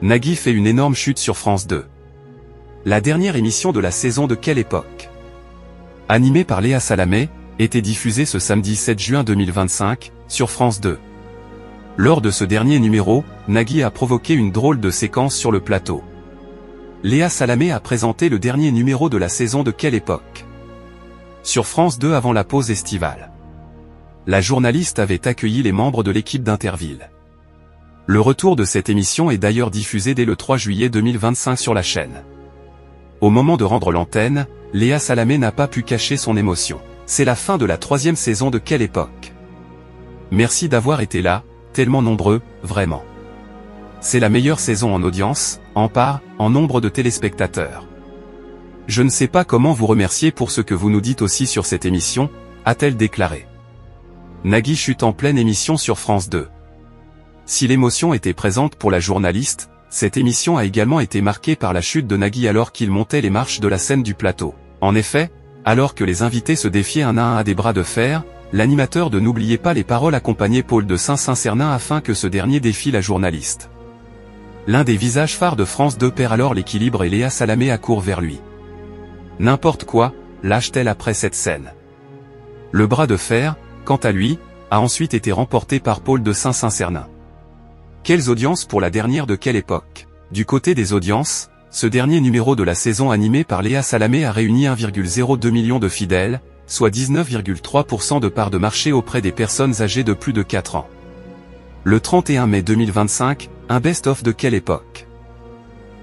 Nagui fait une énorme chute sur France 2. La dernière émission de la saison de Quelle époque, animée par Léa Salamé, était diffusée ce samedi 7 juin 2025, sur France 2. Lors de ce dernier numéro, Nagui a provoqué une drôle de séquence sur le plateau. Léa Salamé a présenté le dernier numéro de la saison de Quelle époque, sur France 2 avant la pause estivale. La journaliste avait accueilli les membres de l'équipe d'Interville. Le retour de cette émission est d'ailleurs diffusé dès le 3 juillet 2025 sur la chaîne. Au moment de rendre l'antenne, Léa Salamé n'a pas pu cacher son émotion. C'est la fin de la 3e saison de Quelle époque. Merci d'avoir été là, tellement nombreux, vraiment. C'est la meilleure saison en audience, en part, en nombre de téléspectateurs. Je ne sais pas comment vous remercier pour ce que vous nous dites aussi sur cette émission, a-t-elle déclaré. Nagui chute en pleine émission sur France 2. Si l'émotion était présente pour la journaliste, cette émission a également été marquée par la chute de Nagui alors qu'il montait les marches de la scène du plateau. En effet, alors que les invités se défiaient un à un à des bras de fer, l'animateur de N'oubliez pas les paroles accompagnait Paul de Saint-Cernin afin que ce dernier défie la journaliste. L'un des visages phares de France 2 perd alors l'équilibre et Léa Salamé accourt vers lui. N'importe quoi, lâche-t-elle après cette scène. Le bras de fer, quant à lui, a ensuite été remporté par Paul de Saint-Cernin. Quelles audiences pour la dernière de Quelle époque? Du côté des audiences, ce dernier numéro de la saison animé par Léa Salamé a réuni 1,02 million de fidèles, soit 19,3% de part de marché auprès des personnes âgées de plus de 4 ans. Le 31 mai 2025, un best-of de Quelle époque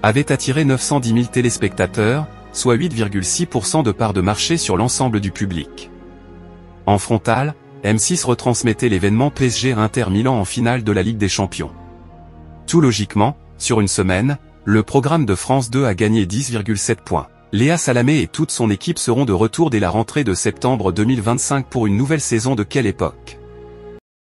avait attiré 910 000 téléspectateurs, soit 8,6% de part de marché sur l'ensemble du public. En frontal, M6 retransmettait l'événement PSG-Inter Milan en finale de la Ligue des Champions. Tout logiquement, sur une semaine, le programme de France 2 a gagné 10,7 points. Léa Salamé et toute son équipe seront de retour dès la rentrée de septembre 2025 pour une nouvelle saison de Quelle époque.